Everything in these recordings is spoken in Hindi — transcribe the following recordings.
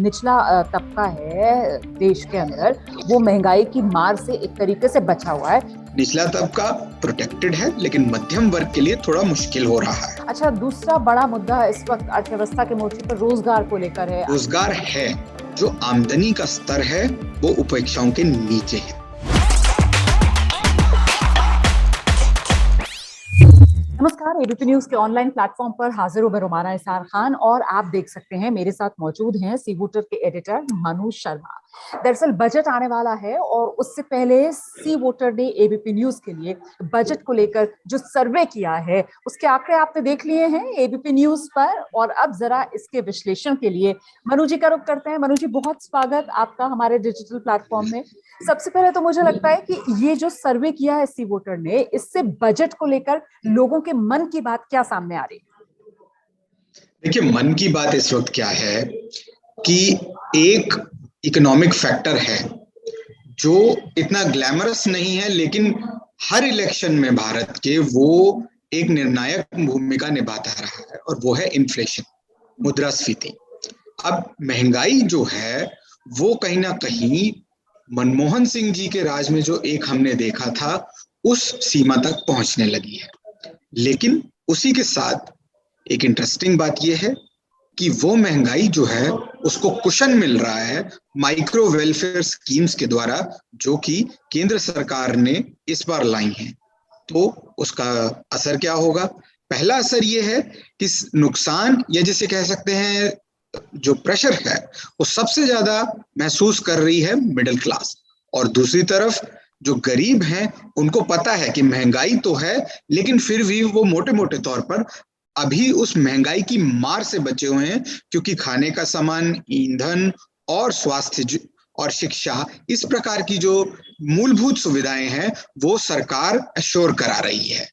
निचला तबका है देश के अंदर, वो महंगाई की मार से एक तरीके से बचा हुआ है। निचला तबका प्रोटेक्टेड है, लेकिन मध्यम वर्ग के लिए थोड़ा मुश्किल हो रहा है। अच्छा, दूसरा बड़ा मुद्दा इस वक्त अर्थव्यवस्था के मोर्चे पर रोजगार को लेकर है। रोजगार है, जो आमदनी का स्तर है वो उपेक्षाओं के नीचे है। नमस्कार, एबीपी न्यूज के ऑनलाइन प्लेटफॉर्म पर हाजिर हूं मैं रुमाना इसार खान और आप देख सकते हैं मेरे साथ मौजूद हैं सी वोटर के एडिटर मनु शर्मा। दरअसल बजट आने वाला है और उससे पहले सी वोटर ने एबीपी न्यूज के लिए बजट को लेकर जो सर्वे किया है उसके आंकड़े आपने देख लिए हैं एबीपी न्यूज पर। और अब जरा इसके विश्लेषण के लिए मनु जी का रुख करते हैं। मनु जी, बहुत स्वागत आपका हमारे डिजिटल प्लेटफॉर्म में। सबसे पहले तो मुझे लगता है कि ये जो सर्वे किया है सी वोटर ने, इससे बजट को लेकर लोगों के मन की बात क्या सामने आ रही है? देखिए, मन की बात इस वक्त क्या है कि एक इकोनॉमिक फैक्टर है जो इतना ग्लैमरस नहीं है, लेकिन हर इलेक्शन में भारत के वो एक निर्णायक भूमिका निभाता रहा है, और वो है इन्फ्लेशन, मुद्रास्फीति। अब महंगाई जो है वो कहीं ना कहीं मनमोहन सिंह जी के राज में जो एक हमने देखा था उस सीमा तक पहुंचने लगी है। लेकिन उसी के साथ एक इंटरेस्टिंग बात यह है कि वो महंगाई जो है उसको कुशन मिल रहा है माइक्रो वेलफेयर स्कीम्स के द्वारा, जो कि केंद्र सरकार ने इस बार लाई हैं। तो उसका असर क्या होगा? पहला असर ये है कि नुकसान, या जिसे कह सकते हैं जो प्रेशर है, वो सबसे ज्यादा महसूस कर रही है मिडिल क्लास। और दूसरी तरफ जो गरीब हैं उनको पता है कि महंगाई तो है, लेकिन फिर भी वो मोटे मोटे तौर पर अभी उस महंगाई की मार से बचे हुए हैं, क्योंकि खाने का सामान, ईंधन और स्वास्थ्य और शिक्षा, इस प्रकार की जो मूलभूत सुविधाएं हैं वो सरकार अश्योर करा रही है।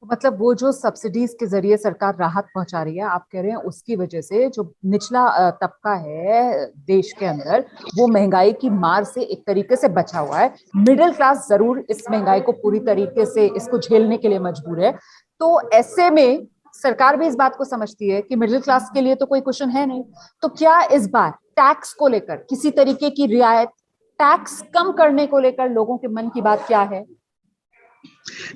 मतलब वो जो सब्सिडीज के जरिए सरकार राहत पहुंचा रही है, आप कह रहे हैं उसकी वजह से जो निचला तबका है देश के अंदर, वो महंगाई की मार से एक तरीके से बचा हुआ है। मिडिल क्लास जरूर इस महंगाई को पूरी तरीके से इसको झेलने के लिए मजबूर है। तो ऐसे में सरकार भी इस बात को समझती है कि मिडिल क्लास के लिए तो कोई क्वेश्चन है नहीं। तो क्या इस बार टैक्स को लेकर किसी तरीके की रियायत, टैक्स कम करने को लेकर लोगों के मन की बात क्या है?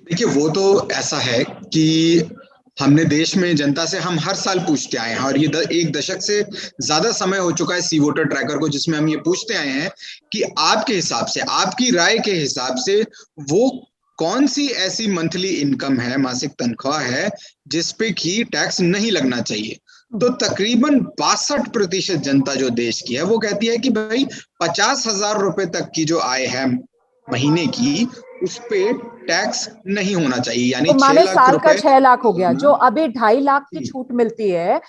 देखिए, वो तो ऐसा है कि हमने देश में जनता से हम हर साल पूछते आए हैं, और ये एक दशक से ज्यादा समय हो चुका है सी वोटर ट्रैकर को, जिसमें हम ये पूछते आए हैं कि आपके हिसाब से, आपकी राय के हिसाब से, वो कौन सी ऐसी मंथली इनकम है, मासिक तनख्वाह है, जिसपे की टैक्स नहीं लगना चाहिए। तो तकरीबन 62% जनता जो देश की है वो कहती है कि भाई 50,000 रुपए तक की जो आय है महीने की, उस पे टैक्स नहीं होना चाहिए, यानी तो 6 माने लाख साल का रुपए 6 लाख हो गया, जो अभी 2.5 लाख की छूट मिलती है।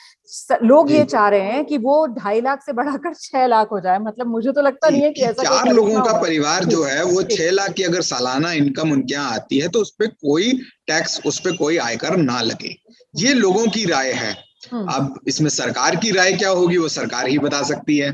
लोग ये चाह रहे हैं कि वो 2.5 लाख से बढ़ाकर 6 लाख हो जाए। मतलब मुझे तो लगता नहीं है कि ऐसा कोई चार लोगों करिश्मा का होगा। परिवार जो है वो 6 लाख की अगर सालाना इनकम उनके यहाँ आती है तो उस पे कोई टैक्स, उस पे कोई आयकर ना लगे। ये लोगों की राय है। अब इसमें सरकार की राय क्या होगी वो सरकार ही बता सकती है।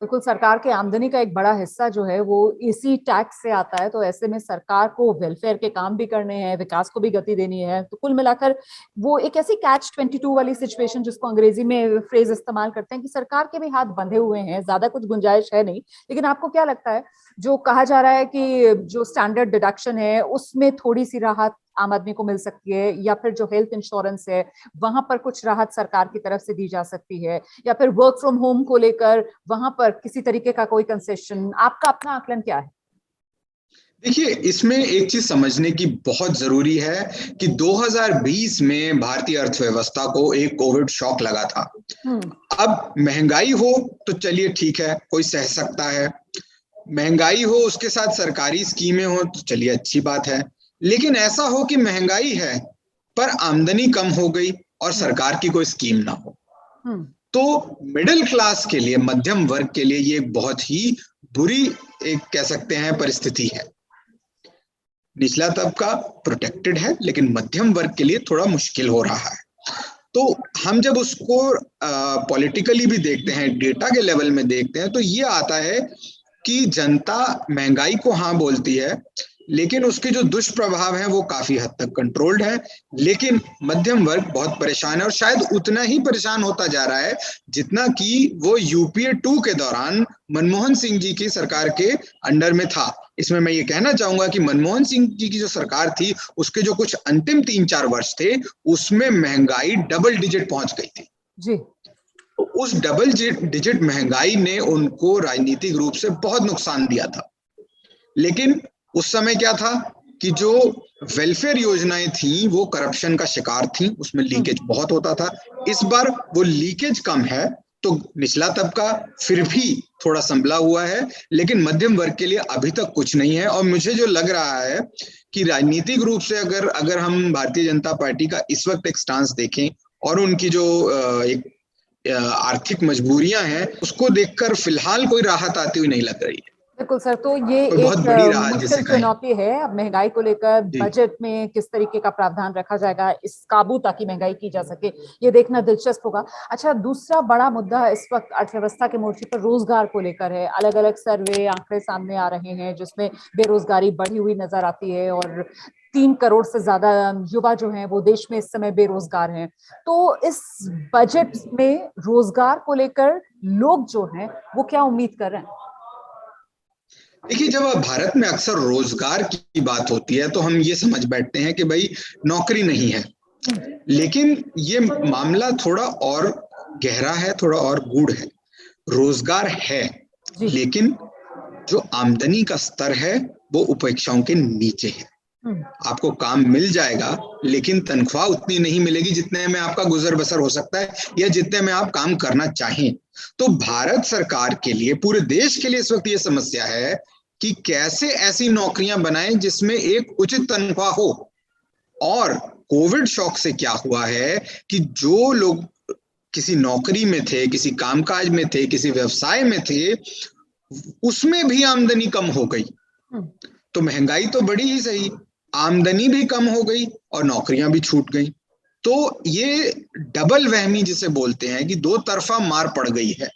बिल्कुल, सरकार के आमदनी का एक बड़ा हिस्सा जो है वो इसी टैक्स से आता है। तो ऐसे में सरकार को वेलफेयर के काम भी करने हैं, विकास को भी गति देनी है। तो कुल मिलाकर वो एक ऐसी कैच 22 वाली सिचुएशन, जिसको अंग्रेजी में फ्रेज इस्तेमाल करते हैं, कि सरकार के भी हाथ बंधे हुए हैं, ज्यादा कुछ गुंजाइश है नहीं। लेकिन आपको क्या लगता है, जो कहा जा रहा है कि जो स्टैंडर्ड डिडक्शन है उसमें थोड़ी सी राहत आम आदमी को मिल सकती है, या फिर जो हेल्थ इंश्योरेंस है वहां पर कुछ राहत सरकार की तरफ से दी जा सकती है, या फिर वर्क फ्रॉम होम को लेकर वहां पर किसी तरीके का कोई कंसेशन, आपका अपना आकलन क्या है? देखिए, इसमें एक चीज समझने की बहुत जरूरी है कि 2020 में भारतीय अर्थव्यवस्था को एक कोविड शॉक लगा था। अब महंगाई हो तो चलिए ठीक है, कोई सह सकता है। महंगाई हो, उसके साथ सरकारी स्कीमें हो तो चलिए अच्छी बात है। लेकिन ऐसा हो कि महंगाई है पर आमदनी कम हो गई और सरकार की कोई स्कीम ना हो, तो मिडिल क्लास के लिए, मध्यम वर्ग के लिए ये बहुत ही बुरी, एक कह सकते हैं, परिस्थिति है। निचला तबका प्रोटेक्टेड है, लेकिन मध्यम वर्ग के लिए थोड़ा मुश्किल हो रहा है। तो हम जब उसको पॉलिटिकली भी देखते हैं, डेटा के लेवल में देखते हैं, तो ये आता है कि जनता महंगाई को हाँ बोलती है, लेकिन उसके जो दुष्प्रभाव हैं वो काफी हद तक कंट्रोल्ड है। लेकिन मध्यम वर्ग बहुत परेशान है, और शायद उतना ही परेशान होता जा रहा है जितना कि वो यूपीए 2 के दौरान मनमोहन सिंह जी की सरकार के अंडर में था। इसमें मैं ये कहना चाहूंगा कि मनमोहन सिंह जी की जो सरकार थी उसके जो कुछ अंतिम 3-4 वर्ष थे उसमें महंगाई डबल डिजिट पहुंच गई थी जी। तो उस डबल डिजिट महंगाई ने उनको राजनीतिक रूप से बहुत नुकसान दिया था। लेकिन उस समय क्या था कि जो वेलफेयर योजनाएं थी वो करप्शन का शिकार थी, उसमें लीकेज बहुत होता था। इस बार वो लीकेज कम है तो निचला तबका फिर भी थोड़ा संभला हुआ है, लेकिन मध्यम वर्ग के लिए अभी तक कुछ नहीं है। और मुझे जो लग रहा है कि राजनीतिक रूप से अगर हम भारतीय जनता पार्टी का इस वक्त एक स्टांस देखें और उनकी जो एक आर्थिक मजबूरियां हैं उसको देखकर फिलहाल कोई राहत आती हुई नहीं लग रही है। बिल्कुल सर, तो ये कोई बहुत बड़ी एक राहत मुश्किल जिसे कहें। चुनौती है। अब महंगाई को लेकर जी। बजट में किस तरीके का प्रावधान रखा जाएगा इस काबू ताकि महंगाई की जा सके, ये देखना दिलचस्प होगा। अच्छा, दूसरा बड़ा मुद्दा इस वक्त अर्थव्यवस्था के मोर्चे पर रोजगार को लेकर है। अलग अलग सर्वे आंकड़े सामने आ रहे हैं जिसमें बेरोजगारी बढ़ी हुई नजर आती है और 3 करोड़ से ज्यादा युवा जो हैं वो देश में इस समय बेरोजगार हैं। तो इस बजट में रोजगार को लेकर लोग जो हैं वो क्या उम्मीद कर रहे हैं? देखिए, जब भारत में अक्सर रोजगार की बात होती है तो हम ये समझ बैठते हैं कि भाई नौकरी नहीं है, लेकिन ये मामला थोड़ा और गहरा है, थोड़ा और गूढ़ है। रोजगार है लेकिन जो आमदनी का स्तर है वो उपेक्षाओं के नीचे है। आपको काम मिल जाएगा लेकिन तनख्वाह उतनी नहीं मिलेगी जितने में आपका गुजर बसर हो सकता है या जितने में आप काम करना चाहें। तो भारत सरकार के लिए, पूरे देश के लिए इस वक्त ये समस्या है कि कैसे ऐसी नौकरियां बनाएं जिसमें एक उचित तनख्वाह हो। और कोविड शॉक से क्या हुआ है कि जो लोग किसी नौकरी में थे, किसी कामकाज में थे, किसी व्यवसाय में थे, उसमें भी आमदनी कम हो गई। तो महंगाई तो बड़ी ही सही, आमदनी भी कम हो गई और नौकरियां भी छूट गई। तो ये डबल वहमी जिसे बोलते हैं कि दो तरफा मार पड़ गई है।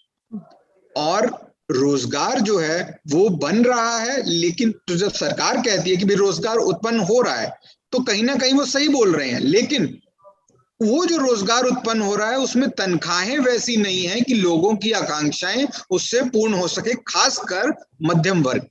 और रोजगार जो है वो बन रहा है, लेकिन तो जब सरकार कहती है कि भाई रोजगार उत्पन्न हो रहा है तो कहीं ना कहीं वो सही बोल रहे हैं, लेकिन वो जो रोजगार उत्पन्न हो रहा है उसमें तनख्वाहें वैसी नहीं है कि लोगों की आकांक्षाएं उससे पूर्ण हो सके, खासकर मध्यम वर्ग।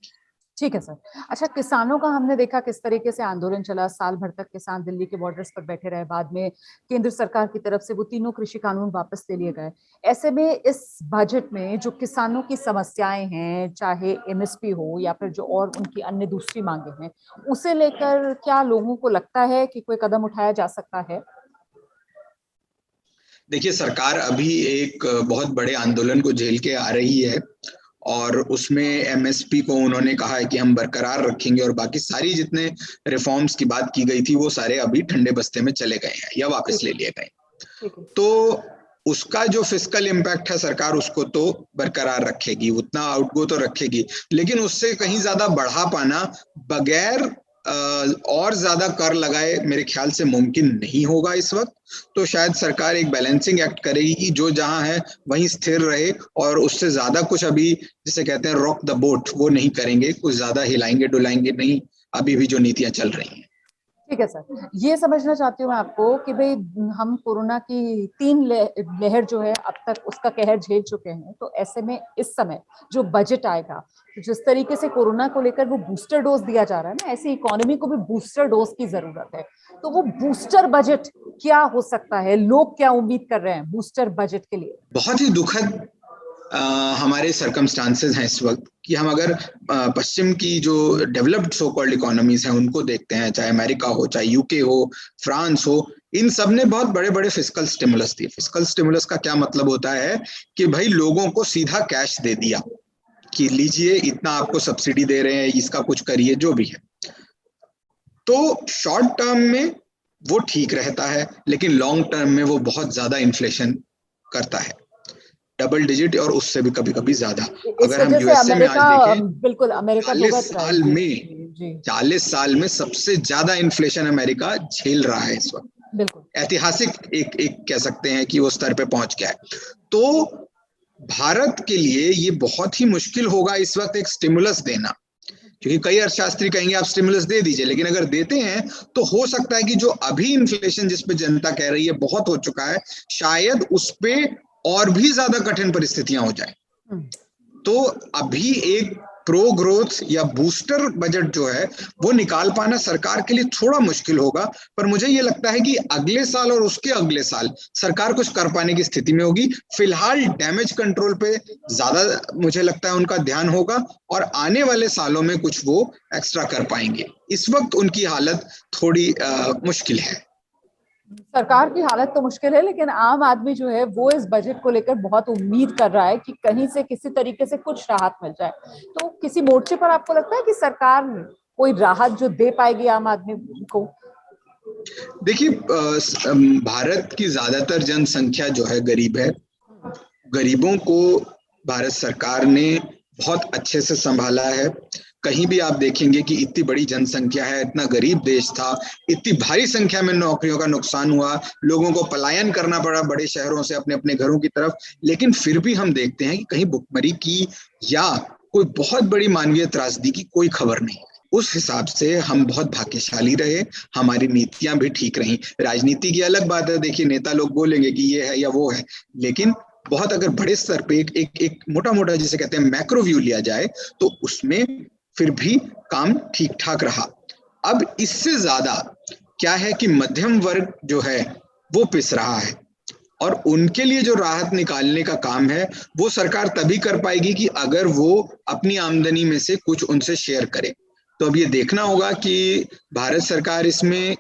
ठीक है सर। अच्छा, किसानों का हमने देखा किस तरीके से आंदोलन चला, साल भर तक किसान दिल्ली के बॉर्डर्स पर बैठे रहे, बाद में केंद्र सरकार की तरफ से वो तीनों कृषि कानून वापस ले लिए गए। ऐसे में इस बजट में जो किसानों की समस्याएं हैं, चाहे एमएसपी हो या फिर जो और उनकी अन्य दूसरी मांगे हैं, उसे लेकर क्या लोगों को लगता है कि कोई कदम उठाया जा सकता है? देखिए, सरकार अभी एक बहुत बड़े आंदोलन को झेल के आ रही है और उसमें एमएसपी को उन्होंने कहा है कि हम बरकरार रखेंगे, और बाकी सारी जितने रिफॉर्म्स की बात की गई थी वो सारे अभी ठंडे बस्ते में चले गए हैं या वापस ले लिए गए। तो उसका जो फिस्कल इम्पैक्ट है सरकार उसको तो बरकरार रखेगी, उतना आउटगो तो रखेगी, लेकिन उससे कहीं ज्यादा बढ़ा पाना बगैर और ज्यादा कर लगाए मेरे ख्याल से मुमकिन नहीं होगा इस वक्त। तो शायद सरकार एक बैलेंसिंग एक्ट करेगी कि जो जहां है वहीं स्थिर रहे, और उससे ज्यादा कुछ अभी जिसे कहते हैं रॉक द बोट वो नहीं करेंगे, कुछ ज्यादा हिलाएंगे डुलाएंगे नहीं अभी भी जो नीतियां चल रही हैं। ठीक है सर, ये समझना चाहती हूँ मैं आपको कि भाई हम कोरोना की 3 लहर जो है अब तक उसका कहर झेल चुके हैं, तो ऐसे में इस समय जो बजट आएगा, जिस तरीके से कोरोना को लेकर वो बूस्टर डोज दिया जा रहा है ना, ऐसी इकोनॉमी को भी बूस्टर डोज की जरूरत है। तो वो बूस्टर बजट क्या हो सकता है, लोग क्या उम्मीद कर रहे हैं बूस्टर बजट के लिए? बहुत ही दुखद हमारे सर्कमस्टांसेस हैं इस वक्त कि हम अगर पश्चिम की जो डेवलप्ड सो कॉल्ड इकोनॉमीज हैं उनको देखते हैं, चाहे अमेरिका हो, चाहे यूके हो, फ्रांस हो, इन सब ने बहुत बड़े बड़े फिस्कल स्टिमुलस दिए। फिस्कल स्टिमुलस का क्या मतलब होता है कि भाई लोगों को सीधा कैश दे दिया कि लीजिए इतना आपको सब्सिडी दे रहे हैं, इसका कुछ करिए, जो भी है। तो शॉर्ट टर्म में वो ठीक रहता है, लेकिन लॉन्ग टर्म में वो बहुत ज्यादा इन्फ्लेशन करता है, डबल डिजिट और उससे भी कभी कभी ज्यादा। अगर हम यूएसए में आज देखें, बिल्कुल अमेरिका 40 साल में सबसे ज्यादा इन्फ्लेशन अमेरिका झेल रहा है इस वक्त। बिल्कुल ऐतिहासिक एक कह सकते हैं कि वो स्तर पे पहुंच गया है। तो भारत के लिए ये बहुत ही मुश्किल होगा इस वक्त एक स्टिमुलस देना, क्योंकि कई अर्थशास्त्री कहेंगे आप स्टिमुलस दे दीजिए, लेकिन अगर देते हैं तो हो सकता है कि जो अभी इन्फ्लेशन जिस पे जनता कह रही है बहुत हो चुका है, शायद उस पे और भी ज्यादा कठिन परिस्थितियां हो जाए। तो अभी एक प्रो ग्रोथ या बूस्टर बजट जो है वो निकाल पाना सरकार के लिए थोड़ा मुश्किल होगा, पर मुझे ये लगता है कि अगले साल और उसके अगले साल सरकार कुछ कर पाने की स्थिति में होगी। फिलहाल डैमेज कंट्रोल पे ज्यादा मुझे लगता है उनका ध्यान होगा, और आने वाले सालों में कुछ वो एक्स्ट्रा कर पाएंगे। इस वक्त उनकी हालत थोड़ी मुश्किल है। सरकार की हालत तो मुश्किल है, लेकिन आम आदमी जो है वो इस बजट को लेकर बहुत उम्मीद कर रहा है कि कहीं से किसी तरीके से कुछ राहत मिल जाए। तो किसी मोर्चे पर आपको लगता है कि सरकार कोई राहत जो दे पाएगी आम आदमी को? देखिए, भारत की ज्यादातर जनसंख्या जो है गरीब है। गरीबों को भारत सरकार ने बहुत अच्छे से संभाला है। कहीं भी आप देखेंगे कि इतनी बड़ी जनसंख्या है, इतना गरीब देश था, इतनी भारी संख्या में नौकरियों का नुकसान हुआ, लोगों को पलायन करना पड़ा बड़े शहरों से अपने अपने घरों की तरफ, लेकिन फिर भी हम देखते हैं कि कहीं भुखमरी की या कोई बहुत बड़ी मानवीय त्रासदी की कोई खबर नहीं। उस हिसाब से हम बहुत भाग्यशाली रहे, हमारी नीतियां भी ठीक रही। राजनीति की अलग बात है, देखिए नेता लोग बोलेंगे कि ये है या वो है, लेकिन बहुत अगर बड़े स्तर पे एक मोटा मोटा जिसे कहते हैं मैक्रो व्यू लिया जाए तो उसमें फिर भी काम ठीक ठाक रहा। अब इससे ज्यादा क्या है कि मध्यम वर्ग जो है वो पिस रहा है, और उनके लिए जो राहत निकालने का काम है वो सरकार तभी कर पाएगी कि अगर वो अपनी आमदनी में से कुछ उनसे शेयर करे। तो अब ये देखना होगा कि भारत सरकार इसमें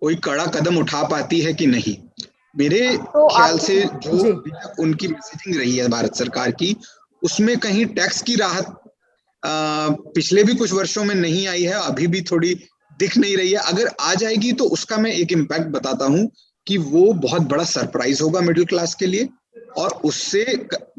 कोई कड़ा कदम उठा पाती है कि नहीं। मेरे तो ख्याल आपके से जो जी अभी तक उनकी मैसेजिंग रही है भारत सरकार की, उसमें कहीं टैक्स की राहत पिछले भी कुछ वर्षों में नहीं आई है, अभी भी थोड़ी दिख नहीं रही है। अगर आ जाएगी तो उसका मैं एक इम्पैक्ट बताता हूं कि वो बहुत बड़ा सरप्राइज होगा मिडिल क्लास के लिए, और उससे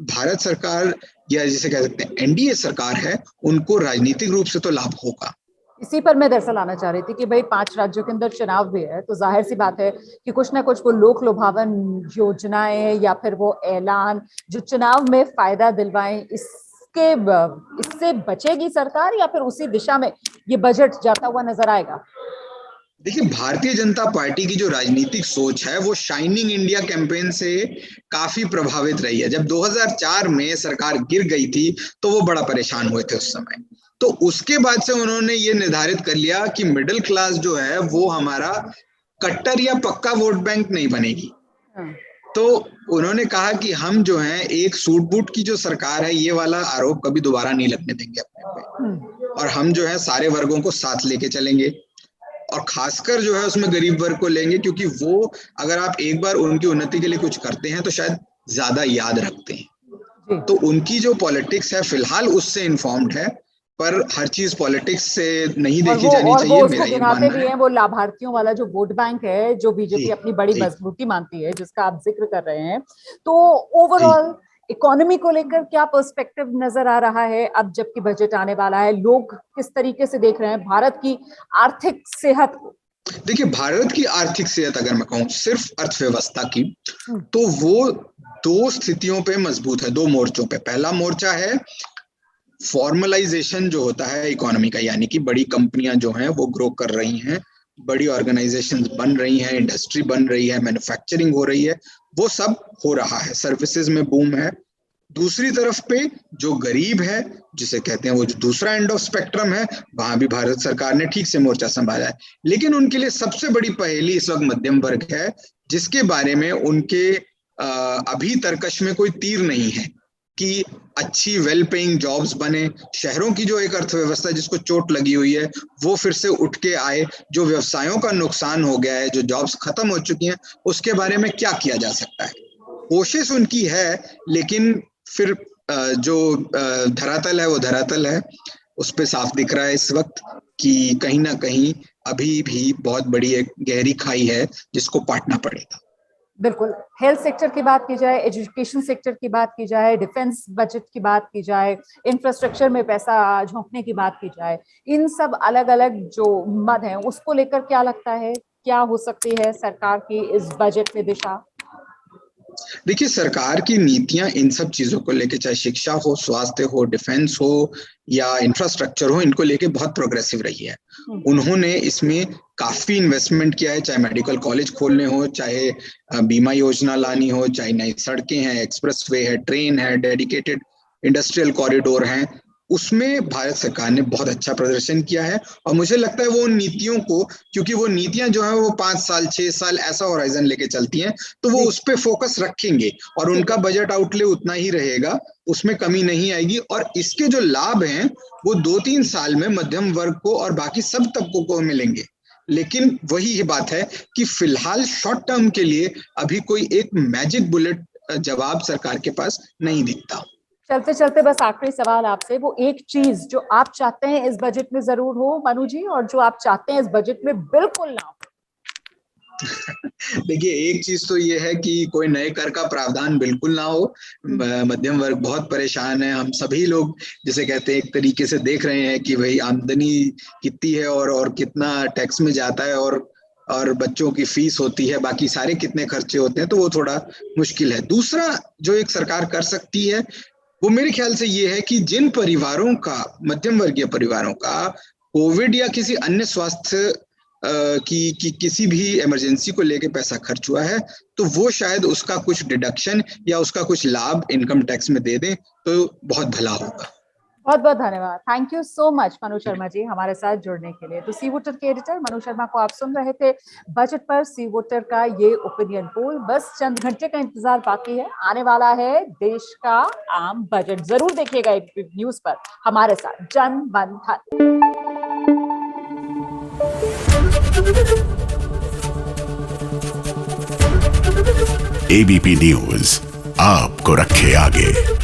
भारत सरकार या जिसे कह सकते हैं एनडीए सरकार है, उनको राजनीतिक रूप से तो लाभ होगा। इसी पर मैं दरअसल आना चाह रही थी कि भाई 5 राज्यों के अंदर चुनाव भी है, तो जाहिर सी बात है कि कुछ ना कुछ वो लोक लुभावन योजनाएं या फिर वो ऐलान जो चुनाव में फायदा दिलवाएं, इससे बचेगी सरकार या फिर उसी दिशा में ये बजट जाता हुआ नजर आएगा? देखिए, भारतीय जनता पार्टी की जो राजनीतिक सोच है वो शाइनिंग इंडिया कैंपेन से काफी प्रभावित रही है। जब 2004 में सरकार गिर गई थी तो वो बड़ा परेशान हुए थे उस समय। तो उसके बाद से उन्होंने ये निर्धारित कर लिया कि मिडिल क्लास जो है वो हमारा कट्टर या पक्का वोट बैंक नहीं बनेगी। तो उन्होंने कहा कि हम जो है एक सूट बूट की जो सरकार है ये वाला आरोप कभी दोबारा नहीं लगने देंगे अपने पे, और हम जो है सारे वर्गों को साथ लेके चलेंगे, और खासकर जो है उसमें गरीब वर्ग को लेंगे, क्योंकि वो अगर आप एक बार उनकी उन्नति के लिए कुछ करते हैं तो शायद ज्यादा याद रखते हैं। तो उनकी जो पॉलिटिक्स है फिलहाल उससे इन्फॉर्म्ड है, पर हर चीज पॉलिटिक्स से नहीं देखी जानी और वो चाहिए, उसको मेरा ये गिनाते मानना भी है। हैं, वो लाभार्थियों वाला जो वोट बैंक है जो जी बीजेपी अपनी बड़ी जी मजबूती मानती है, जिसका आप जिक्र कर रहे हैं। तो जी ओवरऑल इकोनॉमी को लेकर क्या पर्सपेक्टिव नजर आ रहा है अब जबकि बजट आने वाला है? लोग किस तरीके से देख रहे हैं भारत की आर्थिक सेहत को? देखिए, भारत की आर्थिक सेहत अगर मैं कहूँ सिर्फ अर्थव्यवस्था की, तो वो दो स्थितियों पे मजबूत है, दो मोर्चों पे। पहला मोर्चा है फॉर्मलाइजेशन जो होता है इकोनॉमी का, यानी कि बड़ी कंपनियां जो हैं वो ग्रो कर रही हैं, बड़ी ऑर्गेनाइजेशंस बन रही हैं, इंडस्ट्री बन रही है, मैन्युफैक्चरिंग हो रही है, वो सब हो रहा है, सर्विसेज में बूम है। दूसरी तरफ पे जो गरीब है, जिसे कहते हैं वो जो दूसरा एंड ऑफ स्पेक्ट्रम है, वहां भी भारत सरकार ने ठीक से मोर्चा संभाला है। लेकिन उनके लिए सबसे बड़ी पहेली इस वक्त मध्यम वर्ग है, जिसके बारे में उनके अभी तर्कश में कोई तीर नहीं है कि अच्छी वेल पेइंग जॉब्स बने, शहरों की जो एक अर्थव्यवस्था जिसको चोट लगी हुई है वो फिर से उठ के आए, जो व्यवसायों का नुकसान हो गया है, जो जॉब्स खत्म हो चुकी हैं, उसके बारे में क्या किया जा सकता है। कोशिश उनकी है, लेकिन फिर जो धरातल है वो धरातल है, उस पे साफ दिख रहा है इस वक्त कि कहीं ना कहीं अभी भी बहुत बड़ी एक गहरी खाई है जिसको पाटना पड़ेगा। बिल्कुल। हेल्थ सेक्टर की बात की जाए, एजुकेशन सेक्टर की बात की जाए, डिफेंस बजट की बात की जाए, इंफ्रास्ट्रक्चर में पैसा झोंकने की बात की जाए, इन सब अलग अलग जो मद हैं उसको लेकर क्या लगता है क्या हो सकती है सरकार की इस बजट में दिशा? देखिए, सरकार की नीतियां इन सब चीजों को लेके, चाहे शिक्षा हो, स्वास्थ्य हो, डिफेंस हो या इंफ्रास्ट्रक्चर हो, इनको लेके बहुत प्रोग्रेसिव रही है। उन्होंने इसमें काफी इन्वेस्टमेंट किया है, चाहे मेडिकल कॉलेज खोलने हो, चाहे बीमा योजना लानी हो, चाहे नई सड़कें हैं, एक्सप्रेसवे है, ट्रेन है, डेडिकेटेड इंडस्ट्रियल कॉरिडोर हैं, उसमें भारत सरकार ने बहुत अच्छा प्रदर्शन किया है। और मुझे लगता है वो उन नीतियों को, क्योंकि वो नीतियां जो है वो 5 साल 6 साल ऐसा होराइजन लेके चलती हैं, तो वो उस पे फोकस रखेंगे और उनका बजट आउटले उतना ही रहेगा, उसमें कमी नहीं आएगी। और इसके जो लाभ हैं वो 2-3 साल में मध्यम वर्ग को और बाकी सब तबकों को मिलेंगे। लेकिन वही बात है कि फिलहाल शॉर्ट टर्म के लिए अभी कोई एक मैजिक बुलेट जवाब सरकार के पास नहीं दिखता। चलते चलते बस आखिरी सवाल आपसे, वो एक चीज जो आप चाहते हैं इस बजट में जरूर हो मनु जी, और जो आप चाहते हैं इस बजट में बिल्कुल ना हो। देखिए, एक चीज तो ये है कि कोई नए कर का प्रावधान बिल्कुल ना हो। मध्यम वर्ग बहुत परेशान है, हम सभी लोग जिसे कहते हैं एक तरीके से देख रहे हैं कि भाई आमदनी कितनी है और कितना टैक्स में जाता है और बच्चों की फीस होती है, बाकी सारे कितने खर्चे होते हैं, तो वो थोड़ा मुश्किल है। दूसरा जो एक सरकार कर सकती है वो मेरे ख्याल से ये है कि जिन परिवारों का, मध्यम वर्गीय परिवारों का कोविड या किसी अन्य स्वास्थ्य की किसी भी इमरजेंसी को लेके पैसा खर्च हुआ है, तो वो शायद उसका कुछ डिडक्शन या उसका कुछ लाभ इनकम टैक्स में दे दें तो बहुत भला होगा। बहुत बहुत धन्यवाद, thank you so much Manu Sharma ji हमारे साथ जुड़ने के लिए। तो सी वोटर के एडिटर मनु शर्मा को आप सुन रहे थे बजट पर सी वोटर का ये ओपिनियन पोल। बस चंद घंटे का इंतजार बाकी है, आने वाला है देश का आम बजट। जरूर देखिएगा एबीपी न्यूज पर हमारे साथ। जन मन धन। एबीपी न्यूज आपको रखे आगे।